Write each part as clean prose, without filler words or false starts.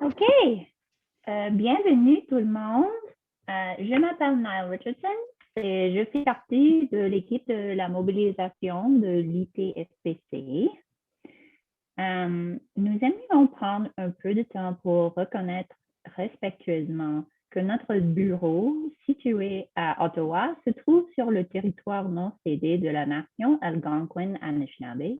OK. Bienvenue tout le monde. Je m'appelle Nile Richardson et je fais partie de l'équipe de la mobilisation de l'IPSPC. Nous aimerions prendre un peu de temps pour reconnaître respectueusement que notre bureau, situé à Ottawa, se trouve sur le territoire non cédé de la nation Algonquin-Anishinaabe.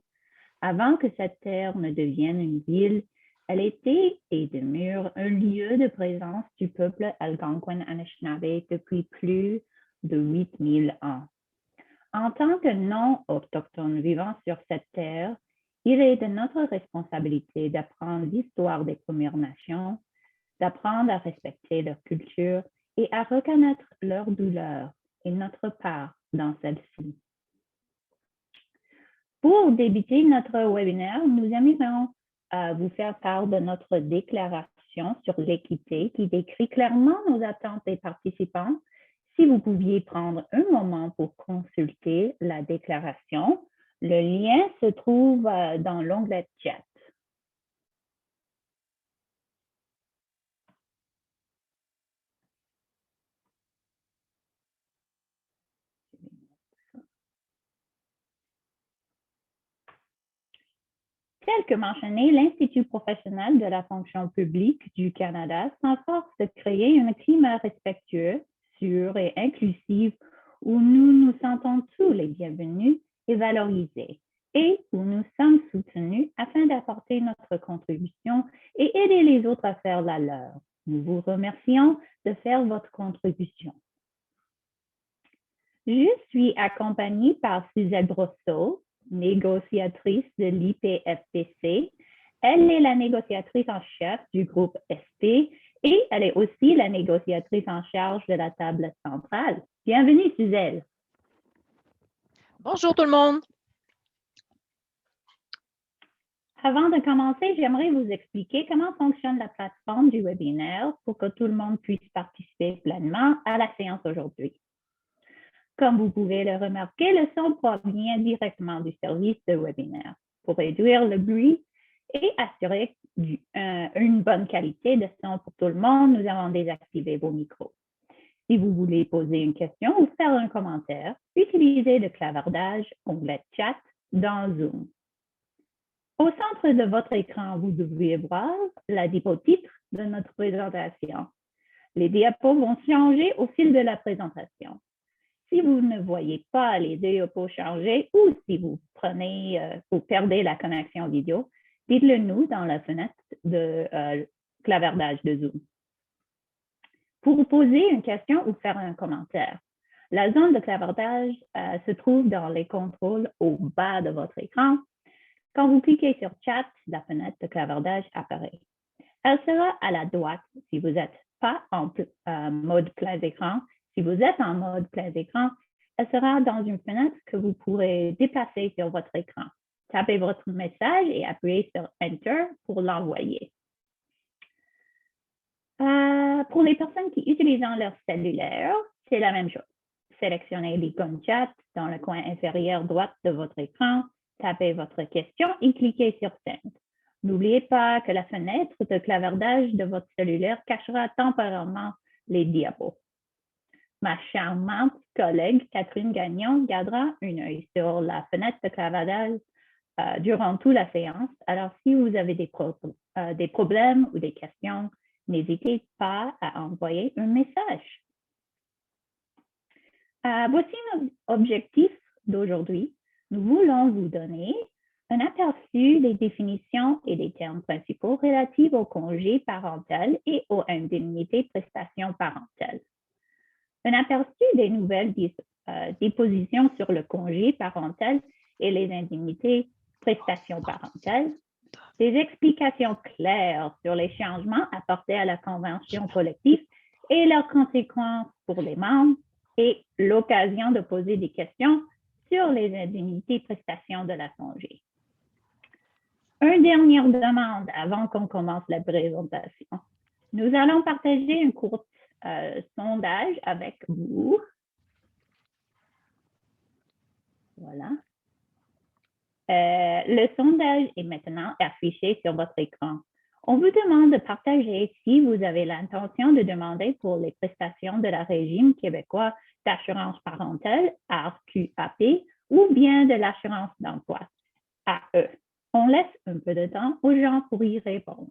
Avant que cette terre ne devienne une ville, elle était et demeure un lieu de présence du peuple Algonquin-Anishinaabe depuis plus de 8000 ans. En tant que non-autochtones vivant sur cette terre, il est de notre responsabilité d'apprendre l'histoire des Premières Nations, d'apprendre à respecter leur culture et à reconnaître leur douleur et notre part dans celle-ci. Pour débuter notre webinaire, nous aimerions vous faire part de notre déclaration sur l'équité qui décrit clairement nos attentes des participants. Si vous pouviez prendre un moment pour consulter la déclaration, le lien se trouve dans l'onglet chat. Tel que mentionné, l'Institut professionnel de la fonction publique du Canada s'efforce de créer un climat respectueux, sûr et inclusif où nous nous sentons tous les bienvenus et valorisés et où nous sommes soutenus afin d'apporter notre contribution et aider les autres à faire la leur. Nous vous remercions de faire votre contribution. Je suis accompagnée par Suzette Brosseau, négociatrice de l'IPFPC. Elle est la négociatrice en chef du groupe SP et elle est aussi la négociatrice en charge de la table centrale. Bienvenue, Suzette. Bonjour tout le monde. Avant de commencer, j'aimerais vous expliquer comment fonctionne la plateforme du webinaire pour que tout le monde puisse participer pleinement à la séance aujourd'hui. Comme vous pouvez le remarquer, le son provient directement du service de webinaire. Pour réduire le bruit et assurer une bonne qualité de son pour tout le monde, nous avons désactivé vos micros. Si vous voulez poser une question ou faire un commentaire, utilisez le clavardage onglet chat dans Zoom. Au centre de votre écran, vous devriez voir la diapo-titre de notre présentation. Les diapos vont changer au fil de la présentation. Si vous ne voyez pas les diapos changer ou si vous perdez la connexion vidéo, dites-le nous dans la fenêtre de clavardage de Zoom. Pour vous poser une question ou faire un commentaire, la zone de clavardage se trouve dans les contrôles au bas de votre écran. Quand vous cliquez sur Chat, la fenêtre de clavardage apparaît. Elle sera à la droite si vous n'êtes pas en mode plein écran. Si vous êtes en mode plein écran, elle sera dans une fenêtre que vous pourrez déplacer sur votre écran. Tapez votre message et appuyez sur Enter pour l'envoyer. Pour les personnes qui utilisent leur cellulaire, c'est la même chose. Sélectionnez l'icône Chat dans le coin inférieur droit de votre écran, tapez votre question et cliquez sur Send. N'oubliez pas que la fenêtre de clavardage de votre cellulaire cachera temporairement les diapos. Ma charmante collègue Catherine Gagnon gardera un œil sur la fenêtre de clavardage durant toute la séance. Alors, si vous avez des problèmes ou des questions, n'hésitez pas à envoyer un message. Voici nos objectifs d'aujourd'hui. Nous voulons vous donner un aperçu des définitions et des termes principaux relatifs au congé parental et aux indemnités prestations parentales. Un aperçu des nouvelles dispositions sur le congé parental et les indemnités prestations parentales, des explications claires sur les changements apportés à la convention collective et leurs conséquences pour les membres et l'occasion de poser des questions sur les indemnités prestations de la congé. Une dernière demande avant qu'on commence la présentation. Nous allons partager un court sondage avec vous. Voilà. Le sondage est maintenant affiché sur votre écran. On vous demande de partager si vous avez l'intention de demander pour les prestations de la Régime québécois d'assurance parentale, RQAP, ou bien de l'assurance d'emploi, AE. On laisse un peu de temps aux gens pour y répondre.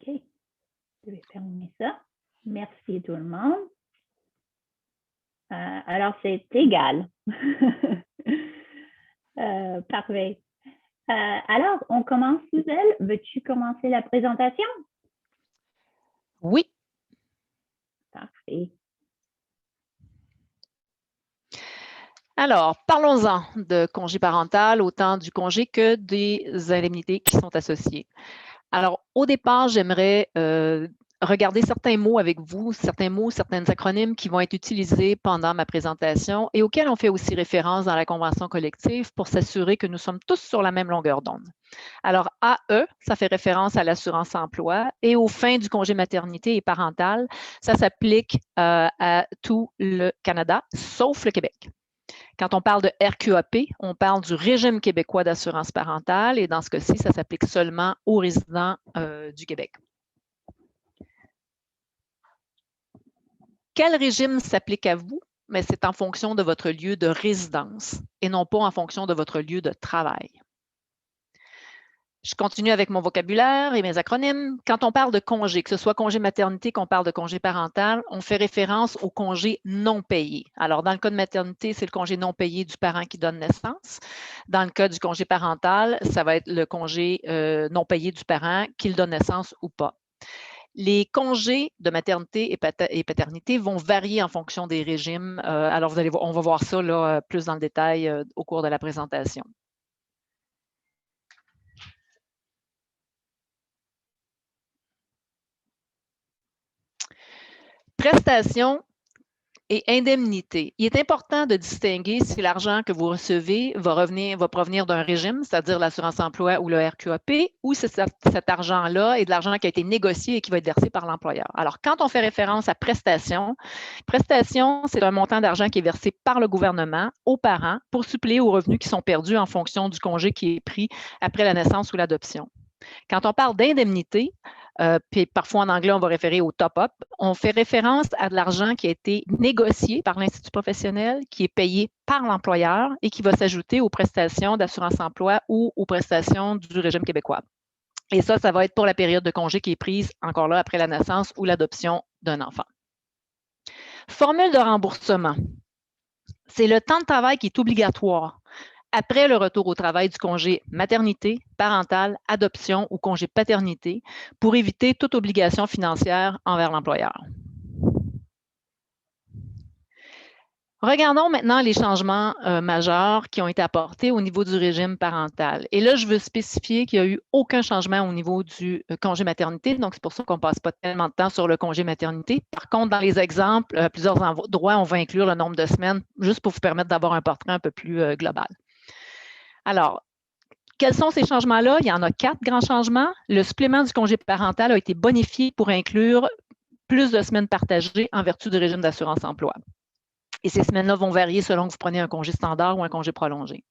OK, je vais fermer ça. Merci tout le monde. Alors, c'est égal. Parfait. Alors, on commence, Suzelle. Veux-tu commencer la présentation? Oui. Parfait. Alors, parlons-en de congé parental, autant du congé que des indemnités qui sont associées. Alors, au départ, j'aimerais regarder certains mots avec vous, certains mots, certains acronymes qui vont être utilisés pendant ma présentation et auxquels on fait aussi référence dans la convention collective pour s'assurer que nous sommes tous sur la même longueur d'onde. Alors, AE, ça fait référence à l'assurance emploi et aux fins du congé maternité et parental, ça s'applique à tout le Canada, sauf le Québec. Quand on parle de RQAP, on parle du régime québécois d'assurance parentale et dans ce cas-ci, ça s'applique seulement aux résidents du Québec. Quel régime s'applique à vous? Mais c'est en fonction de votre lieu de résidence et non pas en fonction de votre lieu de travail. Je continue avec mon vocabulaire et mes acronymes. Quand on parle de congé, que ce soit congé maternité, qu'on parle de congé parental, on fait référence au congé non payé. Alors, dans le cas de maternité, c'est le congé non payé du parent qui donne naissance. Dans le cas du congé parental, ça va être le congé non payé du parent qu'il donne naissance ou pas. Les congés de maternité et paternité vont varier en fonction des régimes. Alors, vous allez voir, on va voir ça là, plus dans le détail au cours de la présentation. Prestations et indemnités. Il est important de distinguer si l'argent que vous recevez va provenir d'un régime, c'est-à-dire l'assurance emploi ou le RQAP, ou si cet argent-là est de l'argent qui a été négocié et qui va être versé par l'employeur. Alors, quand on fait référence à prestation, c'est un montant d'argent qui est versé par le gouvernement aux parents pour suppléer aux revenus qui sont perdus en fonction du congé qui est pris après la naissance ou l'adoption. Quand on parle d'indemnité, puis parfois en anglais, on va référer au top-up, on fait référence à de l'argent qui a été négocié par l'Institut professionnel, qui est payé par l'employeur et qui va s'ajouter aux prestations d'assurance-emploi ou aux prestations du régime québécois. Et ça va être pour la période de congé qui est prise, encore là, après la naissance ou l'adoption d'un enfant. Formule de remboursement. C'est le temps de travail qui est obligatoire après le retour au travail du congé maternité, parental, adoption ou congé paternité pour éviter toute obligation financière envers l'employeur. Regardons maintenant les changements majeurs qui ont été apportés au niveau du régime parental. Et là, je veux spécifier qu'il n'y a eu aucun changement au niveau du congé maternité, donc c'est pour ça qu'on ne passe pas tellement de temps sur le congé maternité. Par contre, dans les exemples, plusieurs endroits, on va inclure le nombre de semaines, juste pour vous permettre d'avoir un portrait un peu plus global. Alors, quels sont ces changements-là? Il y en a 4 grands changements. Le supplément du congé parental a été bonifié pour inclure plus de semaines partagées en vertu du régime d'assurance-emploi. Et ces semaines-là vont varier selon que vous prenez un congé standard ou un congé prolongé.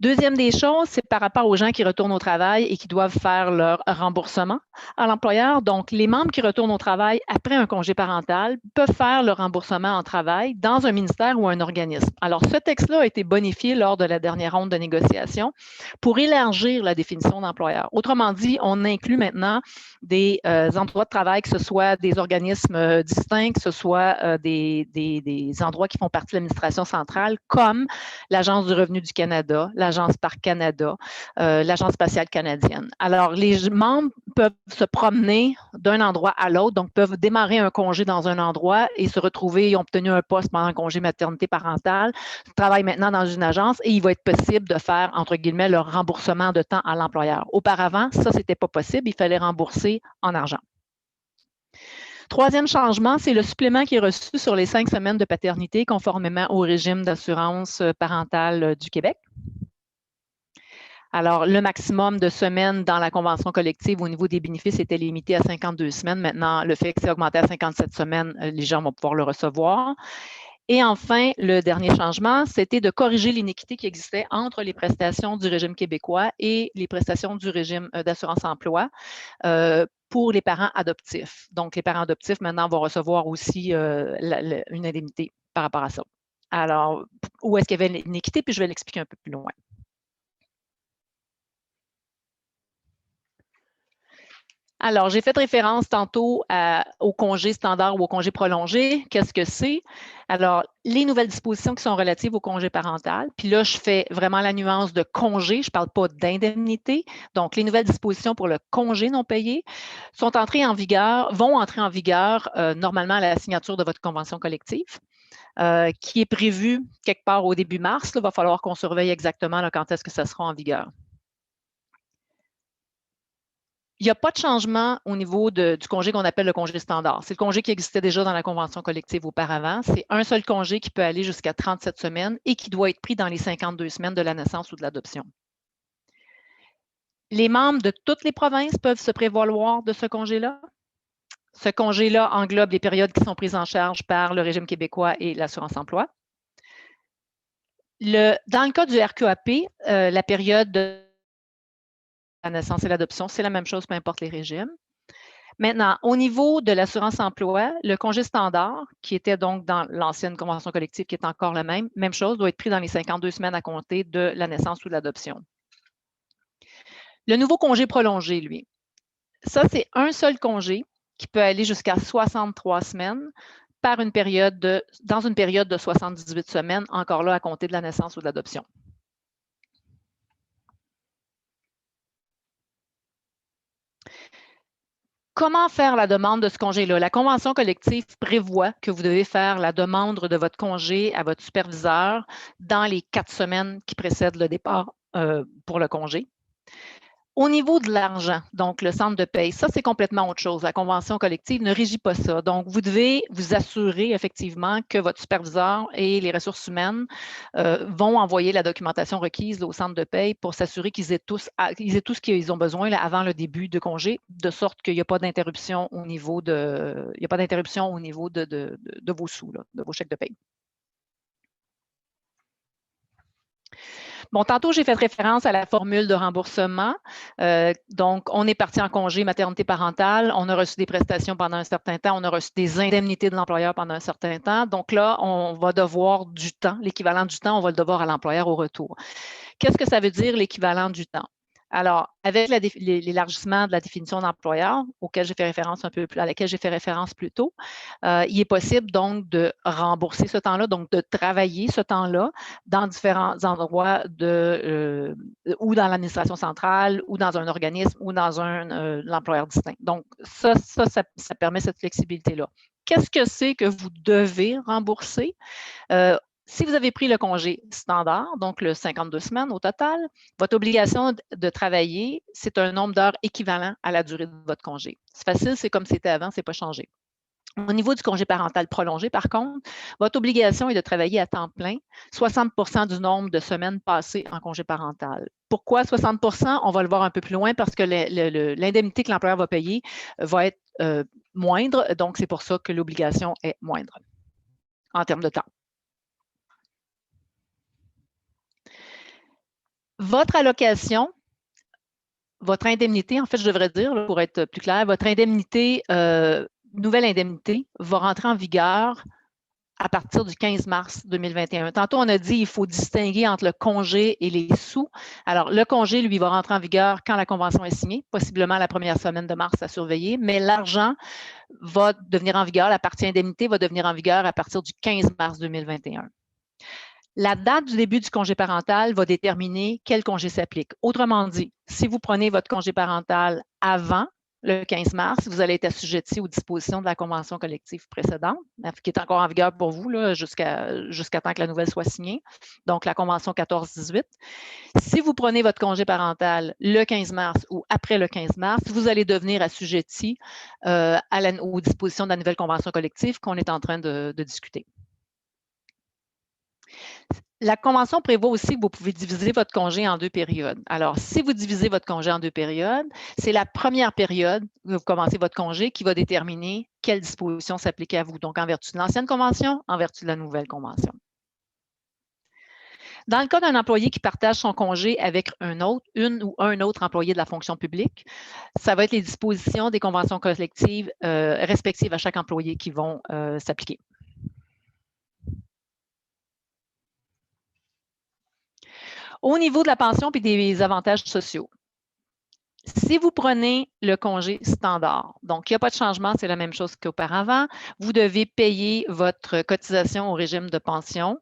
Deuxième des choses, c'est par rapport aux gens qui retournent au travail et qui doivent faire leur remboursement à l'employeur. Donc, les membres qui retournent au travail après un congé parental peuvent faire leur remboursement en travail dans un ministère ou un organisme. Alors, ce texte-là a été bonifié lors de la dernière ronde de négociation pour élargir la définition d'employeur. Autrement dit, on inclut maintenant des endroits de travail, que ce soit des organismes distincts, que ce soit des endroits qui font partie de l'administration centrale, comme l'Agence du revenu du Canada, l'Agence l'Agence Parc Canada, l'Agence spatiale canadienne. Alors, les membres peuvent se promener d'un endroit à l'autre, donc peuvent démarrer un congé dans un endroit et se retrouver, ils ont obtenu un poste pendant un congé maternité parentale, travaillent maintenant dans une agence et il va être possible de faire, entre guillemets, leur remboursement de temps à l'employeur. Auparavant, ça, c'était pas possible, il fallait rembourser en argent. Troisième changement, c'est le supplément qui est reçu sur les 5 semaines de paternité conformément au régime d'assurance parentale du Québec. Alors, le maximum de semaines dans la convention collective au niveau des bénéfices était limité à 52 semaines. Maintenant, le fait que c'est augmenté à 57 semaines, les gens vont pouvoir le recevoir. Et enfin, le dernier changement, c'était de corriger l'inéquité qui existait entre les prestations du régime québécois et les prestations du régime d'assurance-emploi pour les parents adoptifs. Donc, les parents adoptifs, maintenant, vont recevoir aussi une indemnité par rapport à ça. Alors, où est-ce qu'il y avait l'inéquité? Puis je vais l'expliquer un peu plus loin. Alors, j'ai fait référence tantôt au congé standard ou au congé prolongé. Qu'est-ce que c'est? Alors, les nouvelles dispositions qui sont relatives au congé parental. Puis là, je fais vraiment la nuance de congé. Je ne parle pas d'indemnité. Donc, les nouvelles dispositions pour le congé non payé vont entrer en vigueur normalement à la signature de votre convention collective. Qui est prévue quelque part au début mars. Il va falloir qu'on surveille exactement quand est-ce que ça sera en vigueur. Il n'y a pas de changement au niveau du congé qu'on appelle le congé standard. C'est le congé qui existait déjà dans la convention collective auparavant. C'est un seul congé qui peut aller jusqu'à 37 semaines et qui doit être pris dans les 52 semaines de la naissance ou de l'adoption. Les membres de toutes les provinces peuvent se prévaloir de ce congé-là. Ce congé-là englobe les périodes qui sont prises en charge par le régime québécois et l'assurance-emploi. Dans le cas du RQAP, la période de la naissance et l'adoption, c'est la même chose, peu importe les régimes. Maintenant, au niveau de l'assurance-emploi, le congé standard, qui était donc dans l'ancienne convention collective, qui est encore la même chose, doit être pris dans les 52 semaines à compter de la naissance ou de l'adoption. Le nouveau congé prolongé, lui, ça, c'est un seul congé qui peut aller jusqu'à 63 semaines dans une période de 78 semaines, encore là, à compter de la naissance ou de l'adoption. Comment faire la demande de ce congé-là? La convention collective prévoit que vous devez faire la demande de votre congé à votre superviseur dans les 4 semaines qui précèdent le départ pour le congé. Au niveau de l'argent, donc le centre de paie, ça, c'est complètement autre chose. La convention collective ne régit pas ça. Donc, vous devez vous assurer effectivement que votre superviseur et les ressources humaines vont envoyer la documentation requise au centre de paie pour s'assurer qu'ils aient tout ce qu'ils ont besoin là, avant le début de congé, de sorte qu'il n'y a pas d'interruption au niveau de vos sous, là, de vos chèques de paie. Bon, tantôt, j'ai fait référence à la formule de remboursement. Donc, on est parti en congé maternité parentale, on a reçu des prestations pendant un certain temps, on a reçu des indemnités de l'employeur pendant un certain temps. Donc là, on va devoir du temps, l'équivalent du temps, on va le devoir à l'employeur au retour. Qu'est-ce que ça veut dire, l'équivalent du temps? Alors, avec l'élargissement de la définition d'employeur, à laquelle j'ai fait référence plus tôt, il est possible donc de rembourser ce temps-là, donc de travailler ce temps-là dans différents endroits ou dans l'administration centrale, ou dans un organisme, ou dans l'employeur distinct. Donc, ça permet cette flexibilité-là. Qu'est-ce que c'est que vous devez rembourser? Si vous avez pris le congé standard, donc le 52 semaines au total, votre obligation de travailler, c'est un nombre d'heures équivalent à la durée de votre congé. C'est facile, c'est comme c'était avant, c'est pas changé. Au niveau du congé parental prolongé, par contre, votre obligation est de travailler à temps plein 60 du nombre de semaines passées en congé parental. Pourquoi 60 On va le voir un peu plus loin parce que l'indemnité que l'employeur va payer va être moindre, donc c'est pour ça que l'obligation est moindre en termes de temps. Votre allocation, votre indemnité, en fait, je devrais dire, pour être plus clair, votre indemnité, nouvelle indemnité, va rentrer en vigueur à partir du 15 mars 2021. Tantôt, on a dit qu'il faut distinguer entre le congé et les sous. Alors, le congé, lui, va rentrer en vigueur quand la convention est signée, possiblement la première semaine de mars à surveiller, mais l'argent va devenir en vigueur, la partie indemnité va devenir en vigueur à partir du 15 mars 2021. La date du début du congé parental va déterminer quel congé s'applique. Autrement dit, si vous prenez votre congé parental avant le 15 mars, vous allez être assujetti aux dispositions de la convention collective précédente, qui est encore en vigueur pour vous jusqu'à temps que la nouvelle soit signée, donc la convention 14-18. Si vous prenez votre congé parental le 15 mars ou après le 15 mars, vous allez devenir assujetti aux dispositions de la nouvelle convention collective qu'on est en train de discuter. La convention prévoit aussi que vous pouvez diviser votre congé en 2 périodes. Alors, si vous divisez votre congé en 2 périodes, c'est la première période où vous commencez votre congé qui va déterminer quelles dispositions s'appliquent à vous. Donc, en vertu de l'ancienne convention, en vertu de la nouvelle convention. Dans le cas d'un employé qui partage son congé avec une ou un autre employé de la fonction publique, ça va être les dispositions des conventions collectives respectives à chaque employé qui vont s'appliquer. Au niveau de la pension et des avantages sociaux, si vous prenez le congé standard, donc il n'y a pas de changement, c'est la même chose qu'auparavant, vous devez payer votre cotisation au régime de pension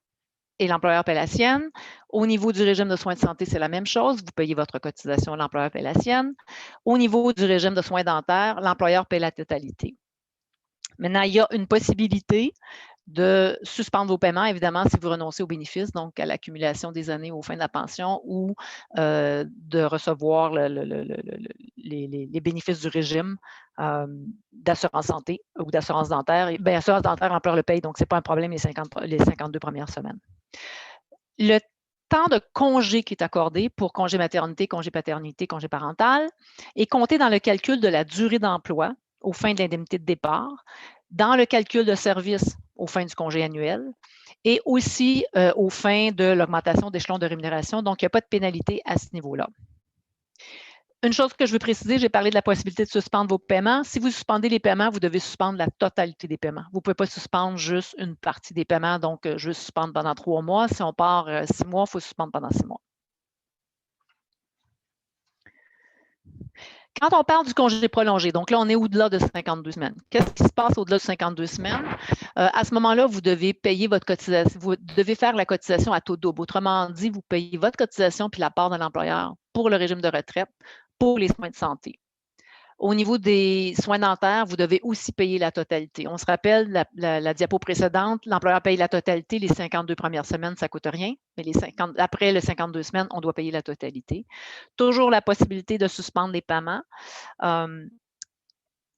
et l'employeur paie la sienne. Au niveau du régime de soins de santé, c'est la même chose, vous payez votre cotisation, l'employeur paie la sienne. Au niveau du régime de soins dentaires, l'employeur paie la totalité. Maintenant, il y a une possibilité de suspendre vos paiements, évidemment, si vous renoncez aux bénéfices, donc à l'accumulation des années aux fins de la pension ou de recevoir les bénéfices du régime d'assurance santé ou d'assurance dentaire. Bien, assurance dentaire, l'employeur le paye, donc ce n'est pas un problème les 52 premières semaines. Le temps de congé qui est accordé pour congé maternité, congé paternité, congé parental est compté dans le calcul de la durée d'emploi aux fins de l'indemnité de départ, dans le calcul de service aux fins du congé annuel et aussi aux fins de l'augmentation d'échelon de rémunération. Donc, il n'y a pas de pénalité à ce niveau-là. Une chose que je veux préciser, j'ai parlé de la possibilité de suspendre vos paiements. Si vous suspendez les paiements, vous devez suspendre la totalité des paiements. Vous ne pouvez pas suspendre juste une partie des paiements, donc juste suspendre pendant 3 mois. Si on part 6 mois, il faut suspendre pendant 6 mois. Quand on parle du congé prolongé, donc là, on est au-delà de 52 semaines. Qu'est-ce qui se passe au-delà de 52 semaines? À ce moment-là, vous devez payer votre cotisation, vous devez faire la cotisation à taux double. Autrement dit, vous payez votre cotisation puis la part de l'employeur pour le régime de retraite, pour les soins de santé. Au niveau des soins dentaires, vous devez aussi payer la totalité. On se rappelle, la diapo précédente, l'employeur paye la totalité. Les 52 premières semaines, ça ne coûte rien, mais après les 52 semaines, on doit payer la totalité. Toujours la possibilité de suspendre les paiements.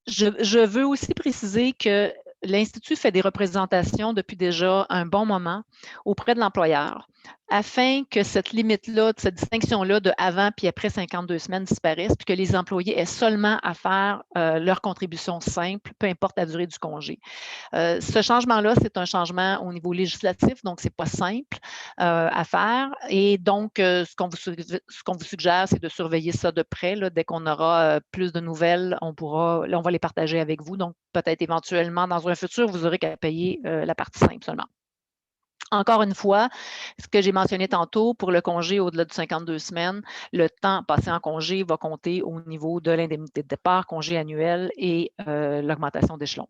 Je veux aussi préciser que l'Institut fait des représentations depuis déjà un bon moment auprès de l'employeur afin que cette limite-là, cette distinction-là de avant puis après 52 semaines disparaisse, puis que les employés aient seulement à faire leur contribution simple, peu importe la durée du congé. Ce changement-là, c'est un changement au niveau législatif, donc ce n'est pas simple à faire. Et donc, ce qu'on vous suggère, c'est de surveiller ça de près. Là, dès qu'on aura plus de nouvelles, on va les partager avec vous. Donc, peut-être éventuellement, dans un futur, vous aurez qu'à payer la partie simple seulement. Encore une fois, ce que j'ai mentionné tantôt, pour le congé au-delà de 52 semaines, le temps passé en congé va compter au niveau de l'indemnité de départ, congé annuel et l'augmentation d'échelon.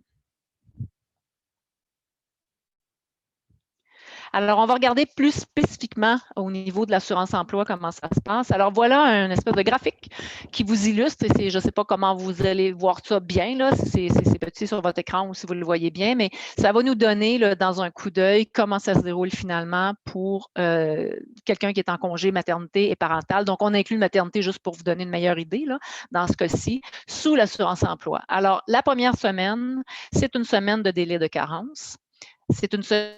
Alors, on va regarder plus spécifiquement au niveau de l'assurance emploi comment ça se passe. Alors, voilà un espèce de graphique qui vous illustre. Je ne sais pas comment vous allez voir ça bien, là, si c'est petit sur votre écran ou si vous le voyez bien, mais ça va nous donner là, dans un coup d'œil comment ça se déroule finalement pour quelqu'un qui est en congé maternité et parental. Donc, on inclut maternité juste pour vous donner une meilleure idée là, dans ce cas-ci, sous l'assurance emploi. Alors, la première semaine, c'est une semaine de délai de carence. C'est une semaine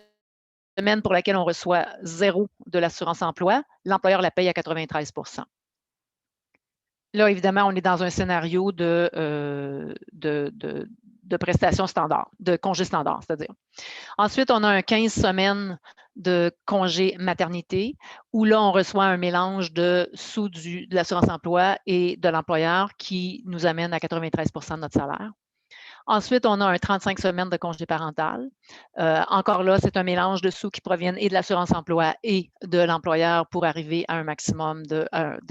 pour laquelle on reçoit 0 de l'assurance emploi, l'employeur la paye à 93 %. Là, évidemment, on est dans un scénario de prestations standard, de congé standard, c'est-à-dire. Ensuite, on a un 15 semaines de congé maternité, où là, on reçoit un mélange de l'assurance emploi et de l'employeur qui nous amène à 93 % de notre salaire. Ensuite, on a un 35 semaines de congé parental. Encore là, c'est un mélange de sous qui proviennent et de l'assurance emploi et de l'employeur pour arriver à un maximum de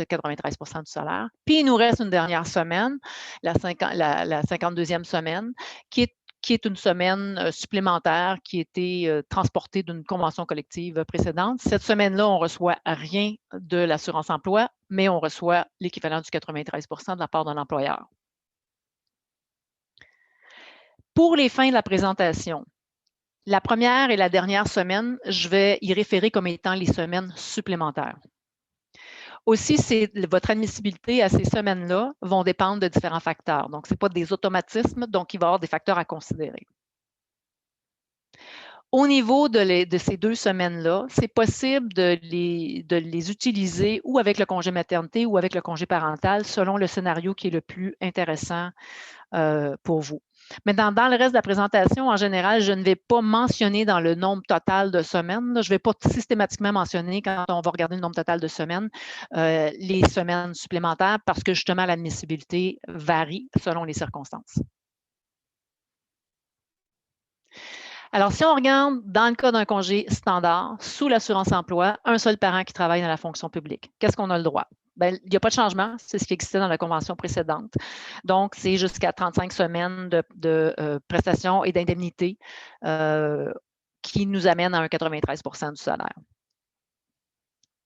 93 % du salaire. Puis, il nous reste une dernière semaine, la 52e semaine, qui est qui est une semaine supplémentaire qui a été transportée d'une convention collective précédente. Cette semaine-là, on ne reçoit rien de l'assurance-emploi, mais on reçoit l'équivalent du 93 % de la part de l'employeur. Pour les fins de la présentation, la première et la dernière semaine, je vais y référer comme étant les semaines supplémentaires. Aussi, votre admissibilité à ces semaines-là vont dépendre de différents facteurs. Donc, ce n'est pas des automatismes, donc il va y avoir des facteurs à considérer. Au niveau de ces 2 semaines-là, c'est possible de les utiliser ou avec le congé maternité ou avec le congé parental selon le scénario qui est le plus intéressant pour vous. Mais dans le reste de la présentation, en général, je ne vais pas mentionner dans le nombre total de semaines. Je ne vais pas systématiquement mentionner quand on va regarder le nombre total de semaines, les semaines supplémentaires parce que justement l'admissibilité varie selon les circonstances. Alors, si on regarde dans le cas d'un congé standard, sous l'assurance-emploi, un seul parent qui travaille dans la fonction publique, qu'est-ce qu'on a le droit? Bien, il n'y a pas de changement, c'est ce qui existait dans la convention précédente. Donc, c'est jusqu'à 35 semaines de prestations et d'indemnités qui nous amènent à un 93 % du salaire.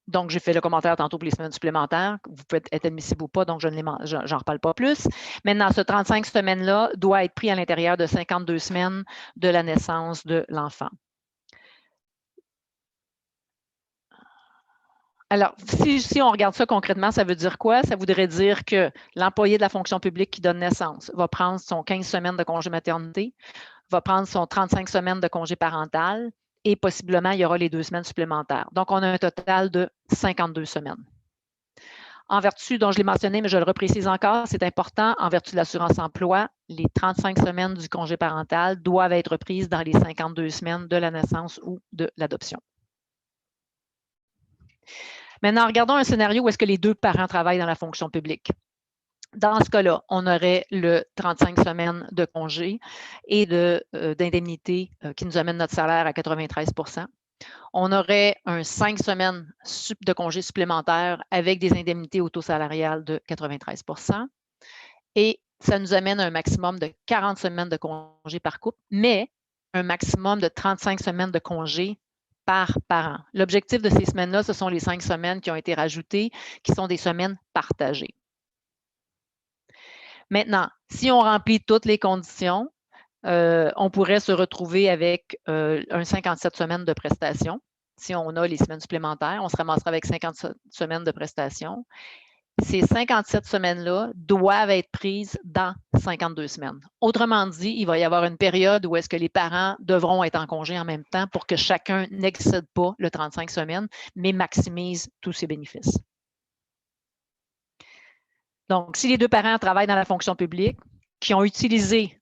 Donc, j'ai fait le commentaire tantôt pour les semaines supplémentaires. Vous pouvez être admissible ou pas, donc je n'en reparle pas plus. Maintenant, ce 35 semaines-là doit être pris à l'intérieur de 52 semaines de la naissance de l'enfant. Alors, si on regarde ça concrètement, ça veut dire quoi? Ça voudrait dire que l'employé de la fonction publique qui donne naissance va prendre son 15 semaines de congé maternité, va prendre son 35 semaines de congé parental et possiblement, il y aura les 2 semaines supplémentaires. Donc, on a un total de 52 semaines. En vertu, dont je l'ai mentionné, mais je le reprécise encore, c'est important, en vertu de l'assurance-emploi, les 35 semaines du congé parental doivent être prises dans les 52 semaines de la naissance ou de l'adoption. Maintenant, regardons un scénario où est-ce que les 2 parents travaillent dans la fonction publique. Dans ce cas-là, on aurait le 35 semaines de congé et d'indemnité qui nous amène notre salaire à 93 %. On aurait un 5 semaines de congé supplémentaire avec des indemnités au taux salarial de 93 % et ça nous amène à un maximum de 40 semaines de congé par couple, mais un maximum de 35 semaines de congé par parent. L'objectif de ces semaines-là, ce sont les 5 semaines qui ont été rajoutées, qui sont des semaines partagées. Maintenant, si on remplit toutes les conditions, on pourrait se retrouver avec un 57 semaines de prestations. Si on a les semaines supplémentaires, on se ramassera avec 57 semaines de prestations. Ces 57 semaines-là doivent être prises dans 52 semaines. Autrement dit, il va y avoir une période où est-ce que les parents devront être en congé en même temps pour que chacun n'excède pas le 35 semaines, mais maximise tous ses bénéfices. Donc, si les 2 parents travaillent dans la fonction publique, qui ont utilisé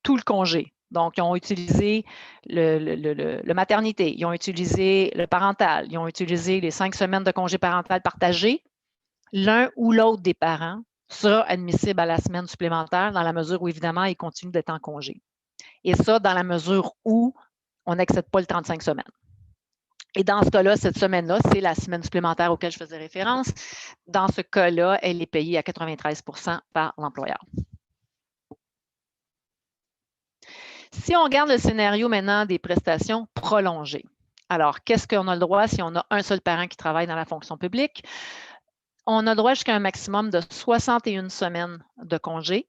tout le congé, donc ils ont utilisé le maternité, ils ont utilisé le parental, ils ont utilisé les 5 semaines de congé parental partagé, l'un ou l'autre des parents sera admissible à la semaine supplémentaire dans la mesure où, évidemment, il continue d'être en congé. Et ça, dans la mesure où on n'excède pas le 35 semaines. Et dans ce cas-là, cette semaine-là, c'est la semaine supplémentaire auquel je faisais référence. Dans ce cas-là, elle est payée à 93 % par l'employeur. Si on regarde le scénario maintenant des prestations prolongées, alors qu'est-ce qu'on a le droit si on a un seul parent qui travaille dans la fonction publique? On a le droit jusqu'à un maximum de 61 semaines de congé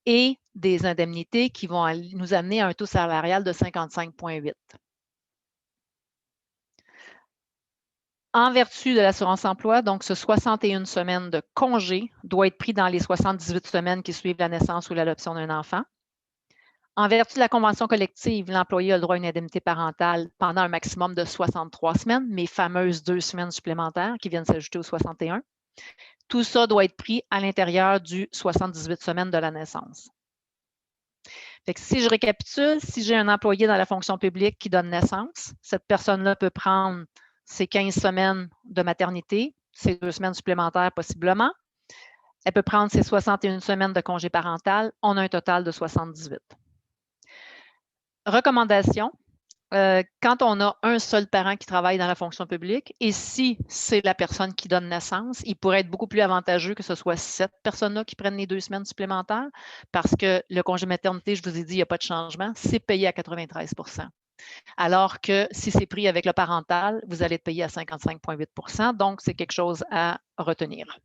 et des indemnités qui vont nous amener à un taux salarial de 55,8. En vertu de l'assurance-emploi, donc ce 61 semaines de congé doit être pris dans les 78 semaines qui suivent la naissance ou l'adoption d'un enfant. En vertu de la convention collective, l'employé a le droit à une indemnité parentale pendant un maximum de 63 semaines, mes fameuses 2 semaines supplémentaires qui viennent s'ajouter aux 61. Tout ça doit être pris à l'intérieur du 78 semaines de la naissance. Fait que si je récapitule, si j'ai un employé dans la fonction publique qui donne naissance, cette personne-là peut prendre ses 15 semaines de maternité, ses 2 semaines supplémentaires possiblement. Elle peut prendre ses 61 semaines de congé parental. On a un total de 78. Recommandation, quand on a un seul parent qui travaille dans la fonction publique, et si c'est la personne qui donne naissance, il pourrait être beaucoup plus avantageux que ce soit cette personne-là qui prenne les 2 semaines supplémentaires, parce que le congé maternité, je vous ai dit, il n'y a pas de changement, c'est payé à 93 %. Alors que si c'est pris avec le parental, vous allez être payé à 55,8 %, donc c'est quelque chose à retenir.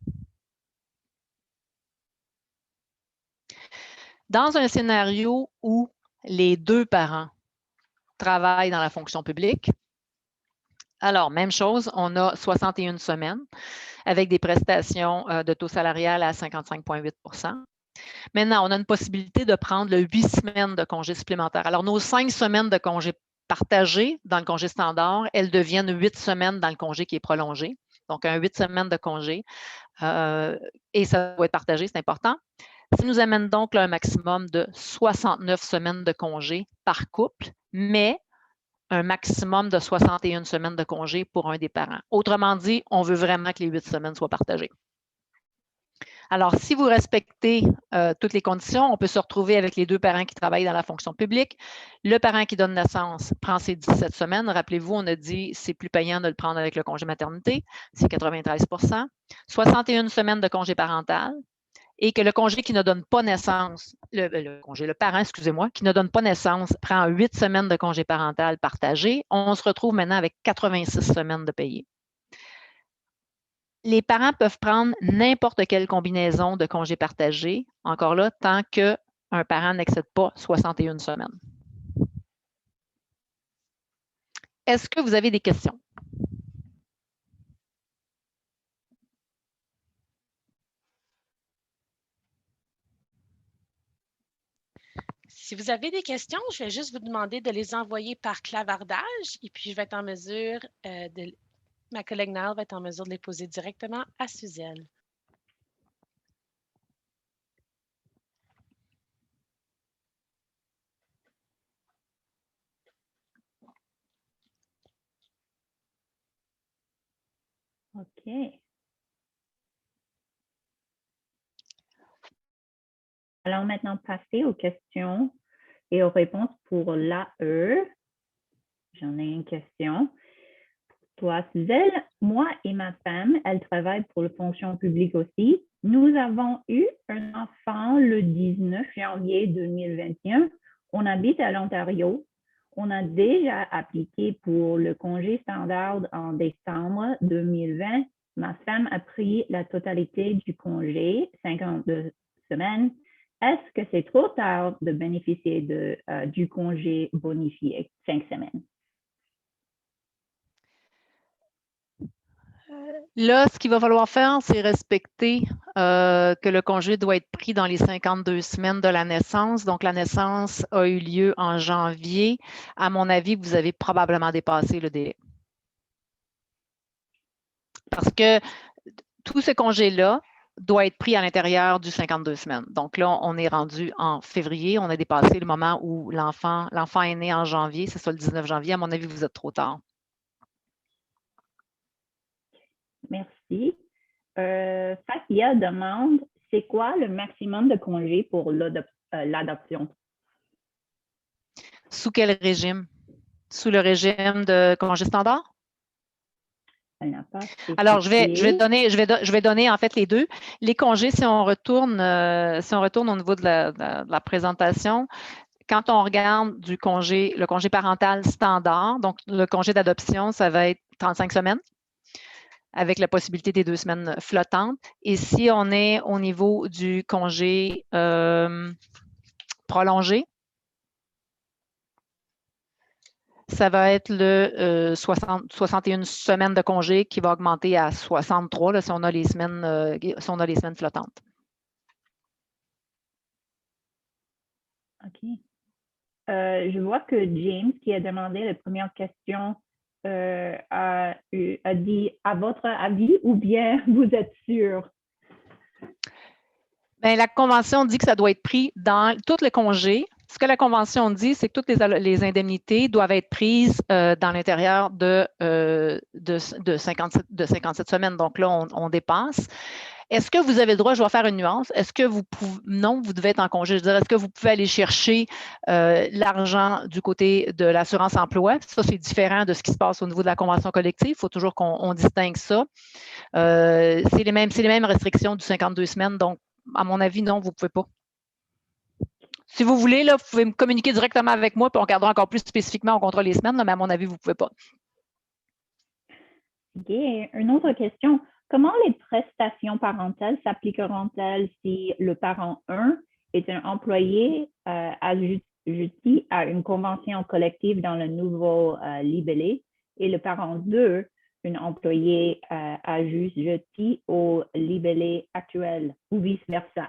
Dans un scénario où les 2 parents travaillent dans la fonction publique, alors, même chose, on a 61 semaines avec des prestations de taux salarial à 55,8 %. Maintenant, on a une possibilité de prendre le 8 semaines de congé supplémentaire. Alors, nos 5 semaines de congé partagé dans le congé standard, elles deviennent 8 semaines dans le congé qui est prolongé. Donc, un 8 semaines de congé. Et ça doit être partagé, c'est important. Ça nous amène donc là, un maximum de 69 semaines de congé par couple, mais un maximum de 61 semaines de congé pour un des parents. Autrement dit, on veut vraiment que les 8 semaines soient partagées. Alors, si vous respectez toutes les conditions, on peut se retrouver avec les 2 parents qui travaillent dans la fonction publique. Le parent qui donne naissance prend ses 17 semaines. Rappelez-vous, on a dit c'est plus payant de le prendre avec le congé maternité, c'est 93 %. 61 semaines de congé parental. Et que le congé qui ne donne pas naissance, le parent, excusez-moi, qui ne donne pas naissance, prend 8 semaines de congé parental partagé, on se retrouve maintenant avec 86 semaines de payé. Les parents peuvent prendre n'importe quelle combinaison de congés partagés, encore là, tant qu'un parent n'excède pas 61 semaines. Est-ce que vous avez des questions? Si vous avez des questions, je vais juste vous demander de les envoyer par clavardage et puis je vais être en mesure ma collègue Nal va être en mesure de les poser directement à Suzanne. OK. Allons maintenant passer aux questions et aux réponses pour l'AE. J'en ai une question. Pour toi, Suzelle, moi et ma femme, elle travaille pour la fonction publique aussi. Nous avons eu un enfant le 19 janvier 2021. On habite à l'Ontario. On a déjà appliqué pour le congé standard en décembre 2020. Ma femme a pris la totalité du congé, 52 semaines. Est-ce que c'est trop tard de bénéficier du congé bonifié, 5 semaines? Là, ce qu'il va falloir faire, c'est respecter que le congé doit être pris dans les 52 semaines de la naissance. Donc, la naissance a eu lieu en janvier. À mon avis, vous avez probablement dépassé le délai. Parce que tout ce congé-là doit être pris à l'intérieur du 52 semaines. Donc là, on est rendu en février. On a dépassé le moment où l'enfant est né en janvier. C'est ça, le 19 janvier. À mon avis, vous êtes trop tard. Merci. Fatia demande, c'est quoi le maximum de congés pour l'adoption? Sous quel régime? Sous le régime de congé standard? Alors, je vais donner en fait les deux. Les congés, si on retourne au niveau de la présentation, quand on regarde le congé parental standard, donc le congé d'adoption, ça va être 35 semaines avec la possibilité des 2 semaines flottantes. Et si on est au niveau du congé prolongé, ça va être le 61 semaines de congé qui va augmenter à 63 là, si on a les semaines flottantes. OK. Je vois que James, qui a demandé la première question, a dit « à votre avis » ou bien « vous êtes sûr ». Bien, la Convention dit que ça doit être pris dans tous les congés. Ce que la Convention dit, c'est que toutes les indemnités doivent être prises dans l'intérieur de 57 semaines. Donc là, on dépasse. Est-ce que vous avez le droit, je vais faire une nuance, est-ce que vous pouvez, non, vous devez être en congé. Je veux dire, est-ce que vous pouvez aller chercher l'argent du côté de l'assurance emploi? Ça, c'est différent de ce qui se passe au niveau de la convention collective. Il faut toujours qu'on distingue ça. C'est les mêmes restrictions du 52 semaines. Donc, à mon avis, non, vous ne pouvez pas. Si vous voulez, là, vous pouvez me communiquer directement avec moi, puis on regardera encore plus spécifiquement au contrat les semaines, là, mais à mon avis, vous ne pouvez pas. OK. Une autre question. Comment les prestations parentales s'appliqueront-elles si le parent 1 est un employé assujetti à une convention collective dans le nouveau libellé et le parent 2, un employé assujetti au libellé actuel ou vice-versa?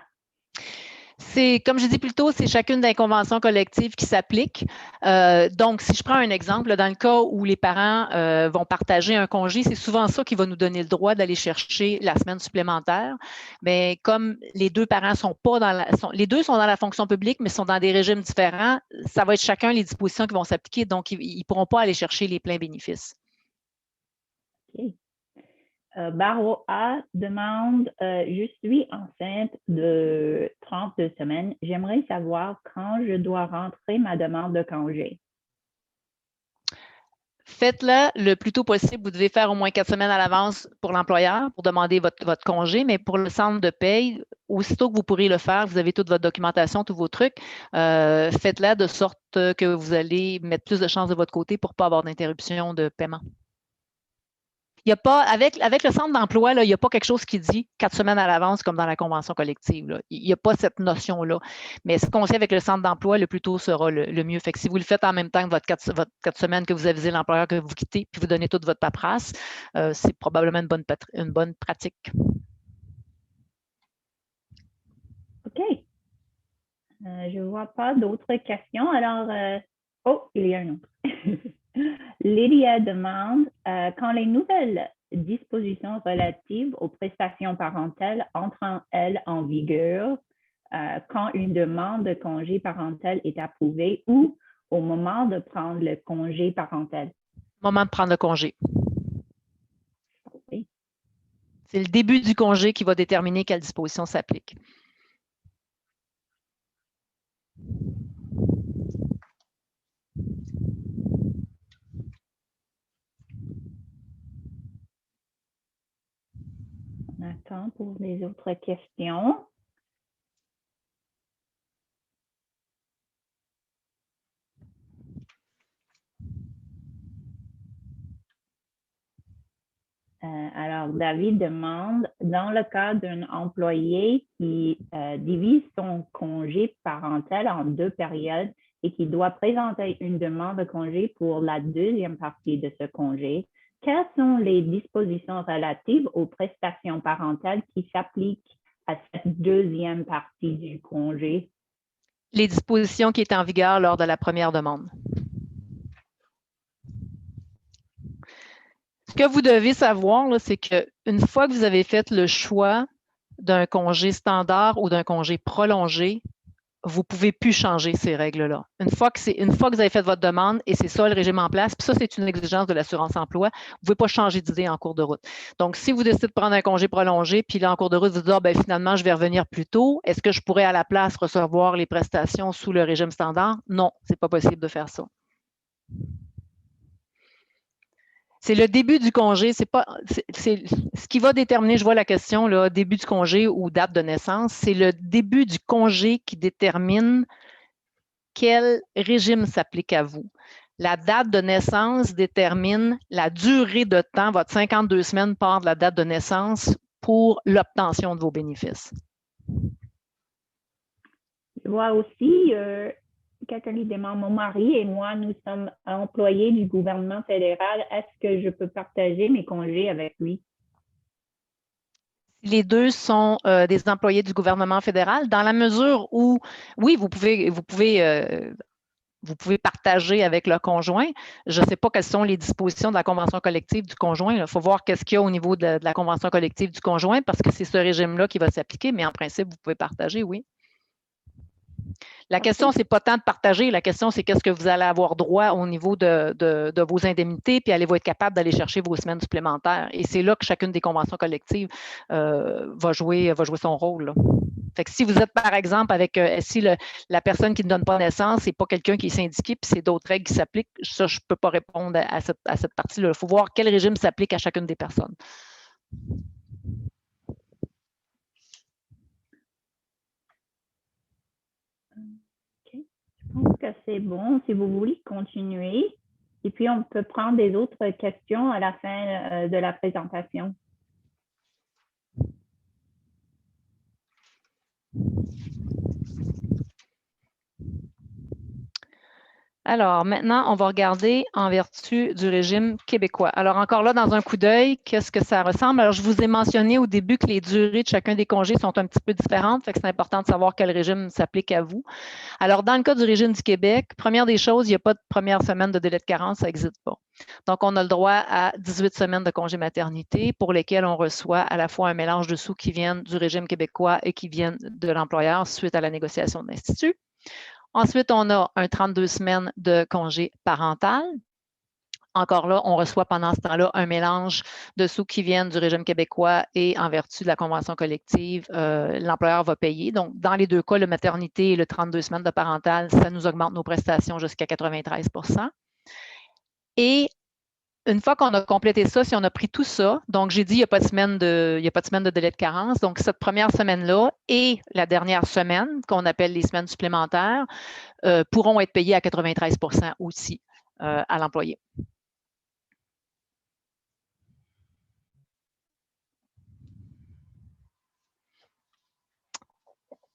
C'est, comme je dis plus tôt, c'est chacune des conventions collectives qui s'appliquent. Donc, si je prends un exemple, dans le cas où les parents vont partager un congé, c'est souvent ça qui va nous donner le droit d'aller chercher la semaine supplémentaire. Mais comme les deux parents sont pas dans les deux sont dans la fonction publique, mais sont dans des régimes différents, ça va être chacun les dispositions qui vont s'appliquer. Donc, ils ne pourront pas aller chercher les pleins bénéfices. OK. Barreau A demande je suis enceinte de 32 semaines. J'aimerais savoir quand je dois rentrer ma demande de congé. Faites-le le plus tôt possible. Vous devez faire au moins 4 semaines à l'avance pour l'employeur pour demander votre congé, mais pour le centre de paye, aussitôt que vous pourrez le faire, vous avez toute votre documentation, tous vos trucs, faites-le de sorte que vous allez mettre plus de chances de votre côté pour ne pas avoir d'interruption de paiement. Il y a pas, avec le centre d'emploi, il n'y a pas quelque chose qui dit 4 semaines à l'avance comme dans la convention collective. Là. Il n'y a pas cette notion-là. Mais ce qu'on sait avec le centre d'emploi, le plus tôt sera le mieux. Fait que si vous le faites en même temps que votre 4 semaines que vous avisez l'employeur que vous quittez, puis vous donnez toute votre paperasse, c'est probablement une bonne pratique. OK. Je ne vois pas d'autres questions. Alors, il y a un autre. Lydia demande quand les nouvelles dispositions relatives aux prestations parentales entrent-elles en vigueur quand une demande de congé parental est approuvée ou au moment de prendre le congé parental? Moment de prendre le congé. Oui. C'est le début du congé qui va déterminer quelle disposition s'applique. On attend pour les autres questions. Alors, David demande, dans le cas d'un employé qui divise son congé parental en 2 périodes et qui doit présenter une demande de congé pour la deuxième partie de ce congé, quelles sont les dispositions relatives aux prestations parentales qui s'appliquent à cette deuxième partie du congé? Les dispositions qui étaient en vigueur lors de la première demande. Ce que vous devez savoir, c'est qu'une fois que vous avez fait le choix d'un congé standard ou d'un congé prolongé, vous ne pouvez plus changer ces règles-là. Une fois que vous avez fait votre demande et c'est ça le régime en place, puis ça, c'est une exigence de l'assurance emploi, vous ne pouvez pas changer d'idée en cours de route. Donc, si vous décidez de prendre un congé prolongé, puis là, en cours de route, vous dites finalement, je vais revenir plus tôt, est-ce que je pourrais à la place recevoir les prestations sous le régime standard? Non, ce n'est pas possible de faire ça. C'est le début du congé, c'est ce qui va déterminer, je vois la question, là, début du congé ou date de naissance, c'est le début du congé qui détermine quel régime s'applique à vous. La date de naissance détermine la durée de temps, votre 52 semaines part de la date de naissance pour l'obtention de vos bénéfices. Je vois aussi quelqu'un qui demande, mon mari et moi, nous sommes employés du gouvernement fédéral. Est-ce que je peux partager mes congés avec lui? Les deux sont des employés du gouvernement fédéral, dans la mesure où, oui, vous pouvez partager avec le conjoint. Je ne sais pas quelles sont les dispositions de la convention collective du conjoint. Il faut voir qu'est-ce qu'il y a au niveau de la convention collective du conjoint parce que c'est ce régime-là qui va s'appliquer, mais en principe, vous pouvez partager, oui. La question, c'est pas tant de partager, la question, c'est qu'est-ce que vous allez avoir droit au niveau de vos indemnités, puis allez-vous être capable d'aller chercher vos semaines supplémentaires. Et c'est là que chacune des conventions collectives va jouer son rôle, là. Fait que si vous êtes, par exemple, avec si la personne qui ne donne pas naissance, c'est pas quelqu'un qui est syndiqué, puis c'est d'autres règles qui s'appliquent, ça, je ne peux pas répondre à cette partie-là. Il faut voir quel régime s'applique à chacune des personnes. OK. Je pense que c'est bon. Si vous voulez continuer, et puis on peut prendre des autres questions à la fin de la présentation. Alors, maintenant, on va regarder en vertu du régime québécois. Alors, encore là, dans un coup d'œil, qu'est-ce que ça ressemble? Alors, je vous ai mentionné au début que les durées de chacun des congés sont un petit peu différentes, fait que c'est important de savoir quel régime s'applique à vous. Alors, dans le cas du régime du Québec, première des choses, il n'y a pas de première semaine de délai de carence, ça n'existe pas. Donc, on a le droit à 18 semaines de congé maternité pour lesquelles on reçoit à la fois un mélange de sous qui viennent du régime québécois et qui viennent de l'employeur suite à la négociation de l'Institut. Ensuite, on a un 32 semaines de congé parental. Encore là, on reçoit pendant ce temps-là un mélange de sous qui viennent du régime québécois et en vertu de la convention collective, l'employeur va payer. Donc, dans les deux cas, le maternité et le 32 semaines de parental, ça nous augmente nos prestations jusqu'à 93 %. Et une fois qu'on a complété ça, si on a pris tout ça, donc j'ai dit il n'y a pas de semaine de délai de carence. Donc, cette première semaine-là et la dernière semaine, qu'on appelle les semaines supplémentaires, pourront être payées à 93 % aussi à l'employé.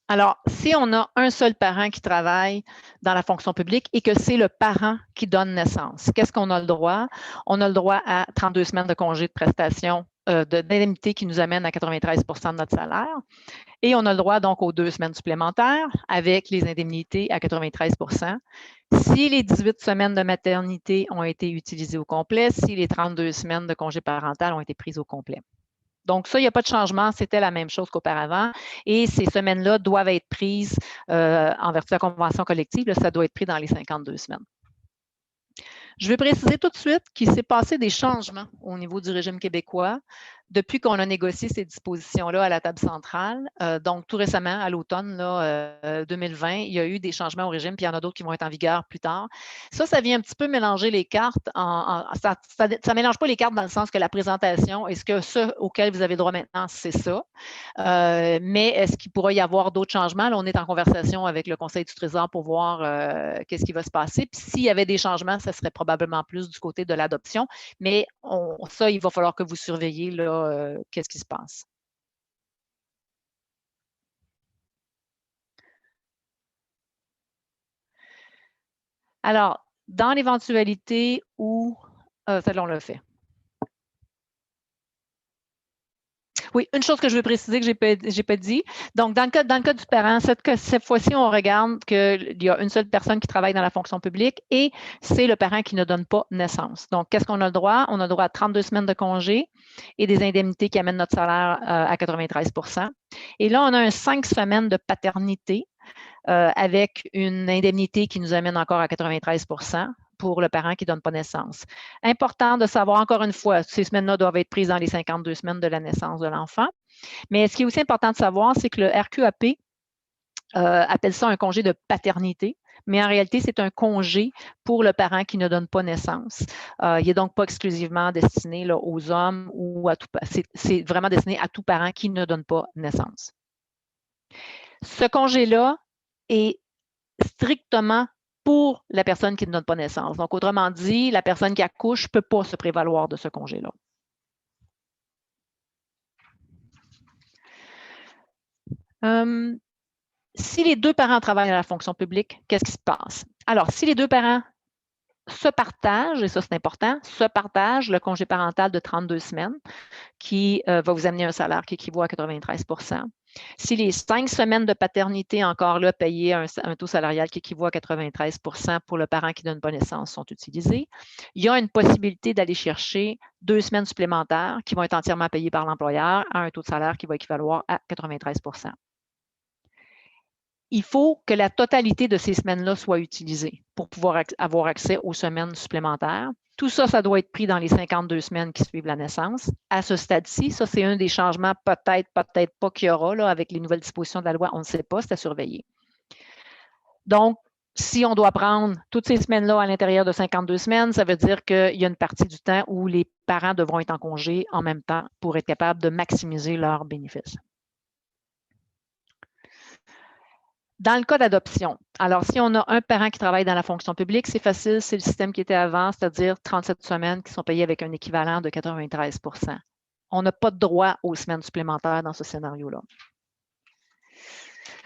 Alors, si on a un seul parent qui travaille dans la fonction publique et que c'est le parent qui donne naissance, qu'est-ce qu'on a le droit? On a le droit à 32 semaines de congé de prestation d'indemnité qui nous amène à 93 % de notre salaire. Et on a le droit donc aux 2 semaines supplémentaires avec les indemnités à 93 %. Si les 18 semaines de maternité ont été utilisées au complet, si les 32 semaines de congé parental ont été prises au complet. Donc, ça, il n'y a pas de changement, c'était la même chose qu'auparavant. Et ces semaines-là doivent être prises en vertu de la convention collective, là, ça doit être pris dans les 52 semaines. Je vais préciser tout de suite qu'il s'est passé des changements au niveau du régime québécois depuis qu'on a négocié ces dispositions-là à la table centrale. Donc, tout récemment, à l'automne 2020, il y a eu des changements au régime, puis il y en a d'autres qui vont être en vigueur plus tard. Ça vient un petit peu mélanger les cartes. Ça ne mélange pas les cartes dans le sens que la présentation, est-ce que ce auquel vous avez droit maintenant, c'est ça? Mais est-ce qu'il pourra y avoir d'autres changements? Là, on est en conversation avec le Conseil du Trésor pour voir qu'est-ce qui va se passer. Puis s'il y avait des changements, ça serait probablement plus du côté de l'adoption. Mais ça, il va falloir que vous surveillez là, qu'est-ce qui se passe. Alors, dans l'éventualité où... celle-là, on l'a fait. Oui, une chose que je veux préciser que je n'ai pas dit. Donc, dans le cas du parent, cette fois-ci, on regarde qu'il y a une seule personne qui travaille dans la fonction publique et c'est le parent qui ne donne pas naissance. Donc, qu'est-ce qu'on a le droit? On a le droit à 32 semaines de congé et des indemnités qui amènent notre salaire à 93 %. Et là, on a 5 semaines de paternité avec une indemnité qui nous amène encore à 93 % pour le parent qui ne donne pas naissance. Important de savoir, encore une fois, ces semaines-là doivent être prises dans les 52 semaines de la naissance de l'enfant. Mais ce qui est aussi important de savoir, c'est que le RQAP appelle ça un congé de paternité, mais en réalité, c'est un congé pour le parent qui ne donne pas naissance. Il n'est donc pas exclusivement destiné là, aux hommes ou à tout, c'est vraiment destiné à tout parent qui ne donne pas naissance. Ce congé-là est strictement pour la personne qui ne donne pas naissance. Donc, autrement dit, la personne qui accouche ne peut pas se prévaloir de ce congé-là. Si les deux parents travaillent à la fonction publique, qu'est-ce qui se passe? Alors, si les deux parents se partagent, et ça c'est important, se partagent le congé parental de 32 semaines qui va vous amener un salaire qui équivaut à 93 %. Si les 5 semaines de paternité, encore là, payées un taux salarial qui équivaut à 93 % pour le parent qui ne donne pas naissance sont utilisés, il y a une possibilité d'aller chercher 2 semaines supplémentaires qui vont être entièrement payées par l'employeur à un taux de salaire qui va équivaloir à 93 %. il faut que la totalité de ces semaines-là soit utilisée pour pouvoir avoir accès aux semaines supplémentaires. Tout ça, ça doit être pris dans les 52 semaines qui suivent la naissance. À ce stade-ci, ça, c'est un des changements peut-être pas qu'il y aura là, avec les nouvelles dispositions de la loi. On ne sait pas, c'est à surveiller. Donc, si on doit prendre toutes ces semaines-là à l'intérieur de 52 semaines, ça veut dire qu'il y a une partie du temps où les parents devront être en congé en même temps pour être capables de maximiser leurs bénéfices. Dans le cas d'adoption, alors si on a un parent qui travaille dans la fonction publique, c'est facile, c'est le système qui était avant, c'est-à-dire 37 semaines qui sont payées avec un équivalent de 93 %. On n'a pas de droit aux semaines supplémentaires dans ce scénario-là.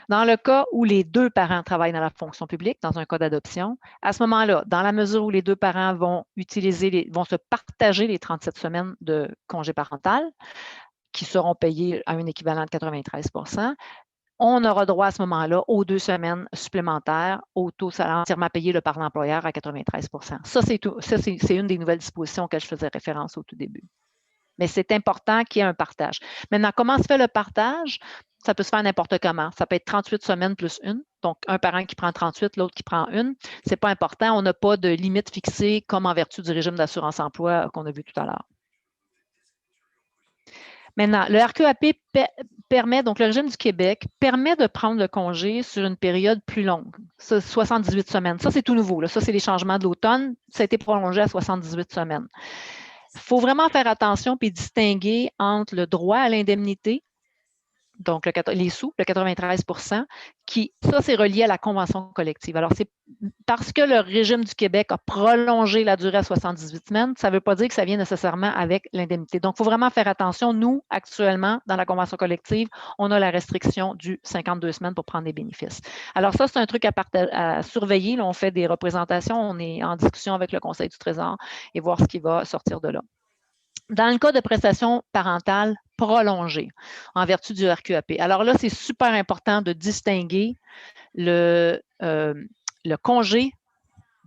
Dans le cas où les deux parents travaillent dans la fonction publique, dans un cas d'adoption, à ce moment-là, dans la mesure où les deux parents vont se partager les 37 semaines de congé parental, qui seront payées à un équivalent de 93 %, on aura droit à ce moment-là aux 2 semaines supplémentaires au taux salaire entièrement payé par l'employeur à 93 %. Ça, c'est une des nouvelles dispositions auxquelles je faisais référence au tout début. Mais c'est important qu'il y ait un partage. Maintenant, comment se fait le partage? Ça peut se faire n'importe comment. Ça peut être 38 semaines plus une. Donc, un parent qui prend 38, l'autre qui prend une. Ce n'est pas important. On n'a pas de limite fixée comme en vertu du régime d'assurance-emploi qu'on a vu tout à l'heure. Maintenant, le RQAP permet, donc le régime du Québec, permet de prendre le congé sur une période plus longue, 78 semaines. Ça, c'est tout nouveau. Là. Ça, c'est les changements de l'automne. Ça a été prolongé à 78 semaines. Il faut vraiment faire attention et distinguer entre le droit à l'indemnité, donc les sous, le 93 %, ça, c'est relié à la convention collective. Alors, c'est parce que le régime du Québec a prolongé la durée à 78 semaines, ça ne veut pas dire que ça vient nécessairement avec l'indemnité. Donc, il faut vraiment faire attention. Nous, actuellement, dans la convention collective, on a la restriction du 52 semaines pour prendre des bénéfices. Alors, ça, c'est un truc à surveiller. Là, on fait des représentations, on est en discussion avec le Conseil du Trésor et voir ce qui va sortir de là. Dans le cas de prestations parentales prolongées, en vertu du RQAP. Alors là, c'est super important de distinguer le congé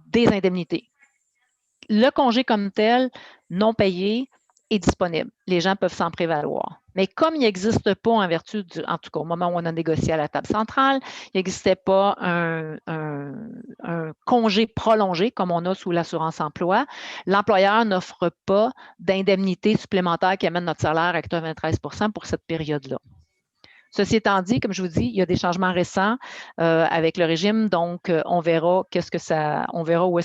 des indemnités. Le congé comme tel, non payé, est disponible. Les gens peuvent s'en prévaloir. Mais comme il n'existe pas en vertu en tout cas au moment où on a négocié à la table centrale, il n'existait pas un congé prolongé comme on a sous l'assurance-emploi, l'employeur n'offre pas d'indemnité supplémentaire qui amène notre salaire à 93 % pour cette période-là. Ceci étant dit, comme je vous dis, il y a des changements récents avec le régime, donc on verra où est-ce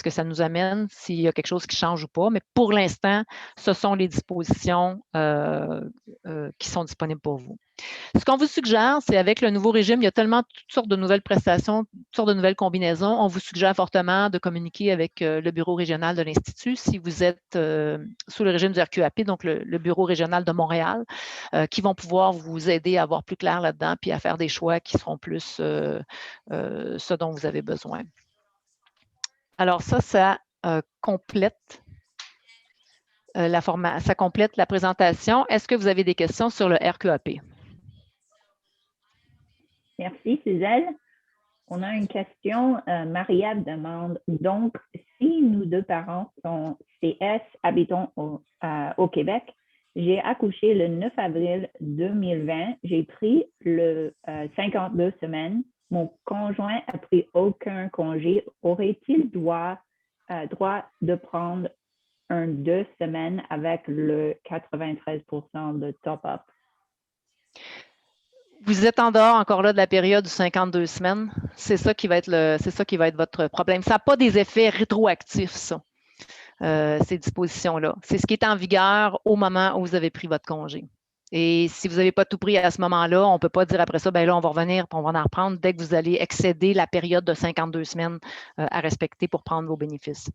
que ça nous amène, s'il y a quelque chose qui change ou pas. Mais pour l'instant, ce sont les dispositions qui sont disponibles pour vous. Ce qu'on vous suggère, c'est avec le nouveau régime, il y a tellement toutes sortes de nouvelles prestations, toutes sortes de nouvelles combinaisons. On vous suggère fortement de communiquer avec le bureau régional de l'Institut si vous êtes sous le régime du RQAP, donc le bureau régional de Montréal, qui vont pouvoir vous aider à avoir plus clair là-dedans puis à faire des choix qui seront plus ce dont vous avez besoin. Alors ça complète ça complète la présentation. Est-ce que vous avez des questions sur le RQAP? Merci, Suzelle. On a une question. Maria demande, donc, si nous deux parents sont CS, habitons au Québec, j'ai accouché le 9 avril 2020, j'ai pris le 52 semaines, mon conjoint a pris aucun congé, aurait-il droit de prendre 2 semaines avec le 93 % de top-up? Vous êtes en dehors encore là de la période de 52 semaines. C'est ça qui va être votre problème. Ça n'a pas des effets rétroactifs, ça, ces dispositions-là. C'est ce qui est en vigueur au moment où vous avez pris votre congé. Et si vous n'avez pas tout pris à ce moment-là, on ne peut pas dire après ça, bien là, on va revenir et on va en reprendre dès que vous allez excéder la période de 52 semaines à respecter pour prendre vos bénéfices.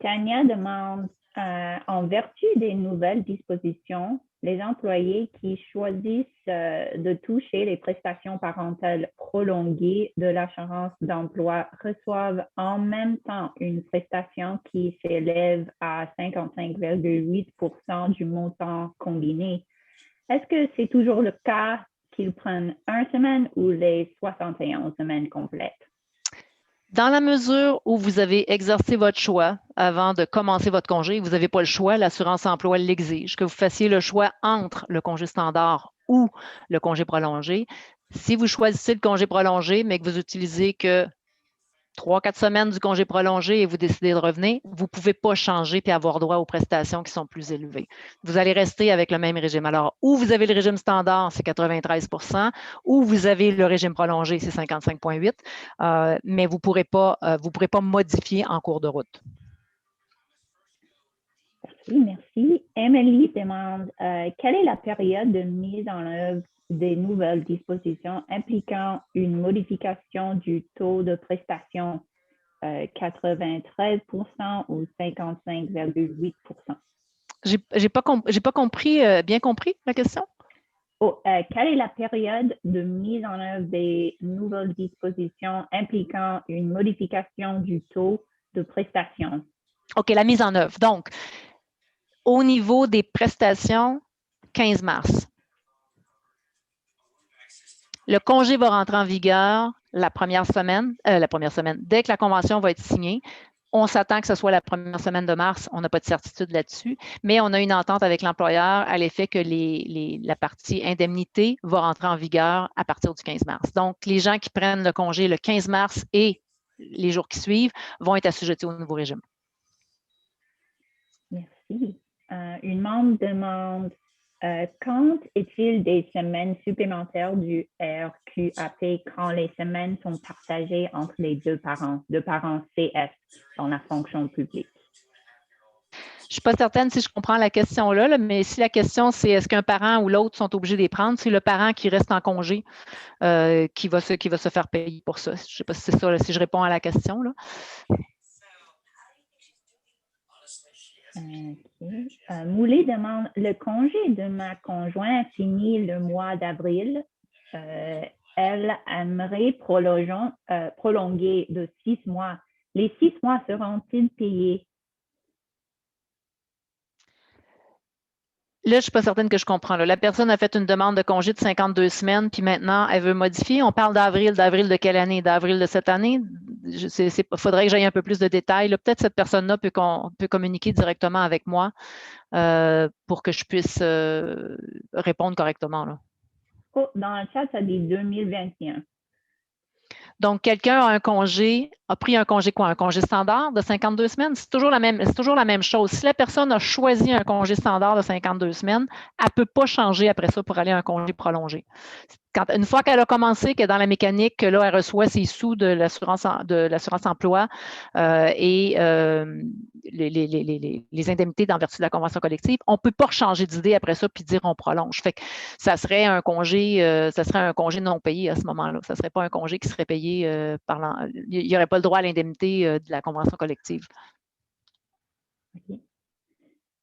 Tania demande, en vertu des nouvelles dispositions, les employés qui choisissent de toucher les prestations parentales prolongées de l'assurance d'emploi reçoivent en même temps une prestation qui s'élève à 55,8 % du montant combiné. Est-ce que c'est toujours le cas qu'ils prennent 1 semaine ou les 71 semaines complètes? Dans la mesure où vous avez exercé votre choix avant de commencer votre congé, vous n'avez pas le choix, l'assurance-emploi l'exige, que vous fassiez le choix entre le congé standard ou le congé prolongé, Si vous choisissez le congé prolongé, mais que vous utilisez que 3-4 semaines du congé prolongé et vous décidez de revenir, vous ne pouvez pas changer et avoir droit aux prestations qui sont plus élevées. Vous allez rester avec le même régime. Alors, ou vous avez le régime standard, c'est 93 ou vous avez le régime prolongé, c'est 55,8 mais vous ne pourrez pas modifier en cours de route. Merci. Emily demande quelle est la période de mise en œuvre des nouvelles dispositions impliquant une modification du taux de prestation 93 ou 55,8 J'ai pas compris, bien compris la question? Quelle est la période de mise en œuvre des nouvelles dispositions impliquant une modification du taux de prestation? OK, la mise en œuvre. Donc, au niveau des prestations, 15 mars. Le congé va rentrer en vigueur la première semaine, dès que la convention va être signée. On s'attend que ce soit la première semaine de mars. On n'a pas de certitude là-dessus, mais on a une entente avec l'employeur à l'effet que la partie indemnité va rentrer en vigueur à partir du 15 mars. Donc, les gens qui prennent le congé le 15 mars et les jours qui suivent vont être assujettis au nouveau régime. Merci. Une membre demande quand est-il des semaines supplémentaires du RQAP quand les semaines sont partagées entre les deux parents CS dans la fonction publique? Je ne suis pas certaine si je comprends la question là, mais si la question c'est est-ce qu'un parent ou l'autre sont obligés de les prendre, c'est le parent qui reste en congé qui va se faire payer pour ça. Je ne sais pas si c'est ça, là, si je réponds à la question. Là. Moulet demande, le congé de ma conjointe finit le mois d'avril. Elle aimerait prolonger de 6 mois. Les 6 mois seront-ils payés? Là, je ne suis pas certaine que je comprends. Là. La personne a fait une demande de congé de 52 semaines, puis maintenant, elle veut modifier. On parle d'avril. D'avril de quelle année? D'avril de cette année? Il faudrait que j'aille un peu plus de détails. Peut-être cette personne-là peut communiquer directement avec moi pour que je puisse répondre correctement. Là. Dans le chat, ça dit 2021. Donc, quelqu'un a pris un congé quoi? Un congé standard de 52 semaines? C'est toujours la même chose. Si la personne a choisi un congé standard de 52 semaines, elle ne peut pas changer après ça pour aller à un congé prolongé. Une fois qu'elle a commencé, qu'elle est dans la mécanique, que là, elle reçoit ses sous de l'assurance emploi et les indemnités en vertu de la convention collective, on ne peut pas changer d'idée après ça puis dire on prolonge. Fait que ça serait un congé non payé à ce moment-là. Ça ne serait pas un congé qui serait payé il n'y aurait pas le droit à l'indemnité de la convention collective. Okay.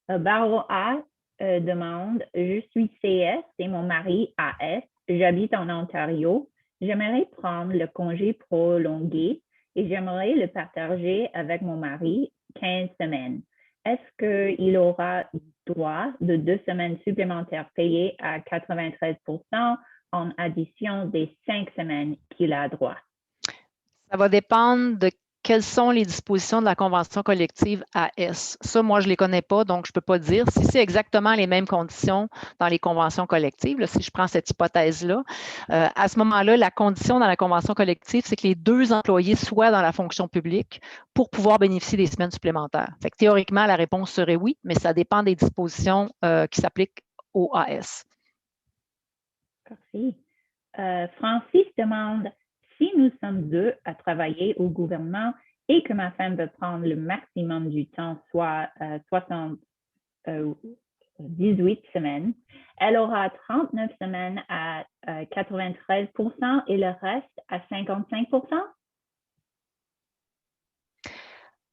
Barreau A demande, je suis CS et mon mari AS. J'habite en Ontario. J'aimerais prendre le congé prolongé et j'aimerais le partager avec mon mari 15 semaines. Est-ce qu'il aura droit de 2 semaines supplémentaires payées à 93 en addition des 5 semaines qu'il a droit? Ça va dépendre de quelles sont les dispositions de la convention collective AS. Ça, moi, je ne les connais pas, donc je ne peux pas dire. Si c'est exactement les mêmes conditions dans les conventions collectives, là, si je prends cette hypothèse-là, à ce moment-là, la condition dans la convention collective, c'est que les 2 employés soient dans la fonction publique pour pouvoir bénéficier des semaines supplémentaires. Fait que théoriquement, la réponse serait oui, mais ça dépend des dispositions qui s'appliquent au AS. Merci. Francis demande, si nous sommes 2 à travailler au gouvernement et que ma femme veut prendre le maximum du temps, soit 18 semaines, elle aura 39 semaines à 93 et le reste à 55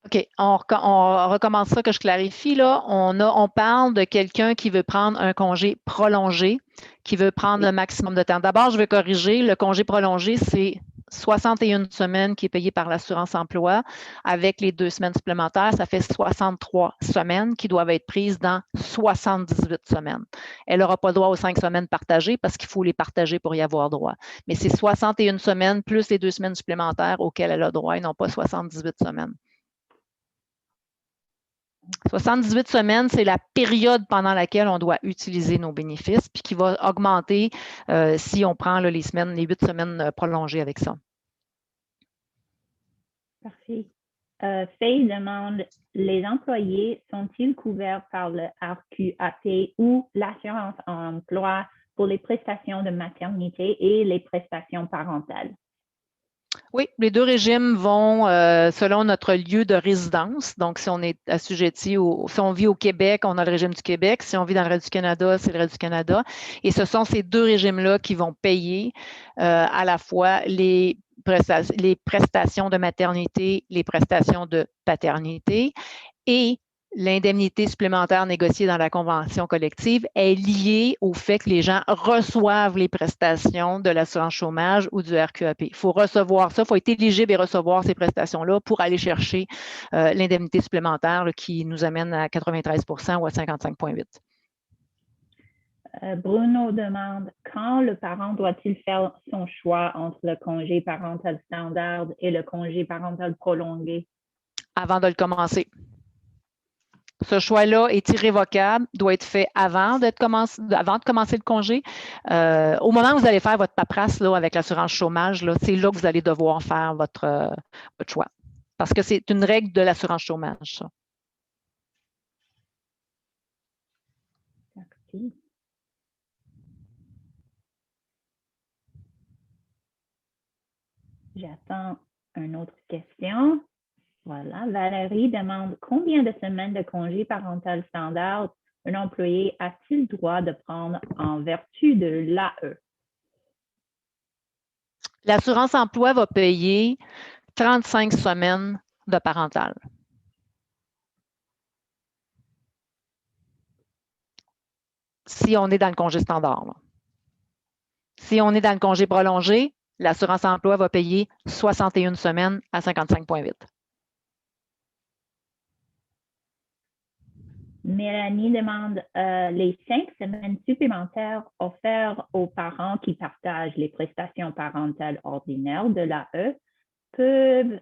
OK, on recommence ça, que je clarifie. Là. On parle de quelqu'un qui veut prendre un congé prolongé, qui veut prendre le maximum de temps. D'abord, je vais corriger, le congé prolongé, c'est 61 semaines qui est payé par l'assurance emploi. Avec les 2 semaines supplémentaires, ça fait 63 semaines qui doivent être prises dans 78 semaines. Elle n'aura pas le droit aux 5 semaines partagées parce qu'il faut les partager pour y avoir droit. Mais c'est 61 semaines plus les 2 semaines supplémentaires auxquelles elle a droit et non pas 78 semaines. 78 semaines, c'est la période pendant laquelle on doit utiliser nos bénéfices, puis qui va augmenter si on prend là, les 8 semaines prolongées avec ça. Parfait. Faye demande, les employés sont-ils couverts par le RQAP ou l'assurance emploi pour les prestations de maternité et les prestations parentales? Oui, les deux régimes vont selon notre lieu de résidence. Donc, si on est assujetti, si on vit au Québec, on a le régime du Québec. Si on vit dans le reste du Canada, c'est le reste du Canada. Et ce sont ces deux régimes-là qui vont payer à la fois les prestations de maternité, les prestations de paternité et l'indemnité supplémentaire négociée dans la convention collective est liée au fait que les gens reçoivent les prestations de l'assurance chômage ou du RQAP. Il faut recevoir ça, il faut être éligible et recevoir ces prestations-là pour aller chercher l'indemnité supplémentaire là, qui nous amène à 93 ou à 55,8. Bruno demande, quand le parent doit-il faire son choix entre le congé parental standard et le congé parental prolongé? Avant de le commencer. Ce choix-là est irrévocable, doit être fait avant de commencer le congé. Au moment où vous allez faire votre paperasse là, avec l'assurance chômage, c'est là que vous allez devoir faire votre choix. Parce que c'est une règle de l'assurance chômage, ça. Merci. J'attends une autre question. Voilà, Valérie demande combien de semaines de congé parental standard un employé a-t-il droit de prendre en vertu de l'AE? L'assurance emploi va payer 35 semaines de parental. Si on est dans le congé standard. Là. Si on est dans le congé prolongé, l'assurance emploi va payer 61 semaines à 55,8. Mélanie demande les 5 semaines supplémentaires offertes aux parents qui partagent les prestations parentales ordinaires de l'AE peuvent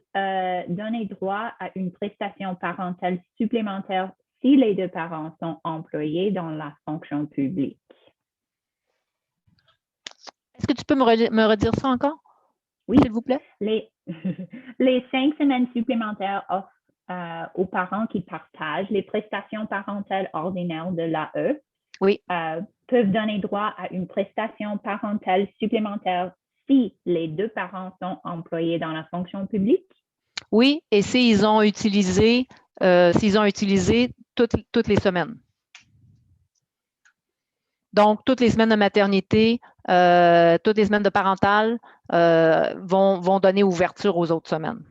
donner droit à une prestation parentale supplémentaire si les deux parents sont employés dans la fonction publique. Est-ce que tu peux me redire ça encore? Oui, s'il vous plaît. Les 5 semaines supplémentaires offrent aux parents qui partagent les prestations parentales ordinaires de l'AE peuvent donner droit à une prestation parentale supplémentaire si les deux parents sont employés dans la fonction publique? Oui, et s'ils ont utilisé, toutes les semaines. Donc, toutes les semaines de maternité, toutes les semaines de parental vont donner ouverture aux autres semaines.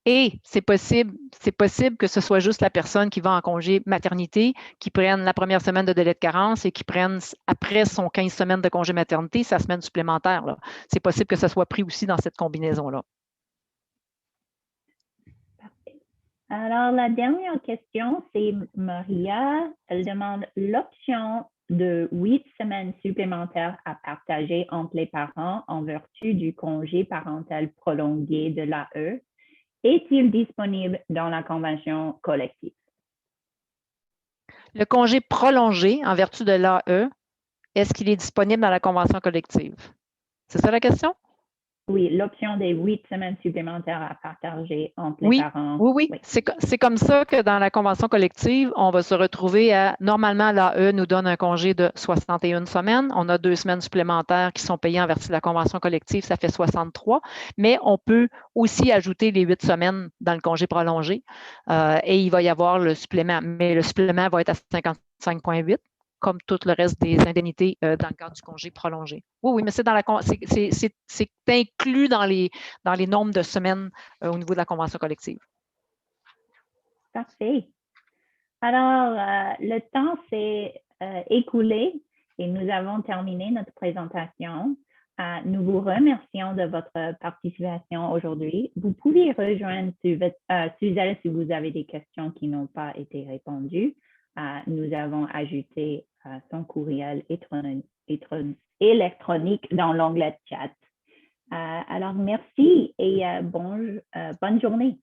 Et c'est possible que ce soit juste la personne qui va en congé maternité, qui prenne la première semaine de délai de carence et qui prenne, après son 15 semaines de congé maternité, sa semaine supplémentaire. C'est possible que ça soit pris aussi dans cette combinaison-là. Parfait. Alors, la dernière question, c'est Maria. Elle demande l'option de 8 semaines supplémentaires à partager entre les parents en vertu du congé parental prolongé de l'AE. Est-il disponible dans la convention collective? Le congé prolongé en vertu de l'AE, est-ce qu'il est disponible dans la convention collective? C'est ça la question? Oui, l'option des 8 semaines supplémentaires à partager entre les parents. Oui. C'est comme ça que dans la convention collective, on va se retrouver à, normalement, l'AE nous donne un congé de 61 semaines. On a 2 semaines supplémentaires qui sont payées en vertu de la convention collective, ça fait 63. Mais on peut aussi ajouter les 8 semaines dans le congé prolongé et il va y avoir le supplément. Mais le supplément va être à 55,8. Comme tout le reste des indemnités dans le cadre du congé prolongé. Oui, mais c'est inclus dans les nombres de semaines au niveau de la convention collective. Parfait. Alors, le temps s'est écoulé et nous avons terminé notre présentation. Nous vous remercions de votre participation aujourd'hui. Vous pouvez rejoindre Suzelle si vous avez des questions qui n'ont pas été répondues. Nous avons ajouté son courriel électronique dans l'onglet chat. Alors, merci et bonne journée.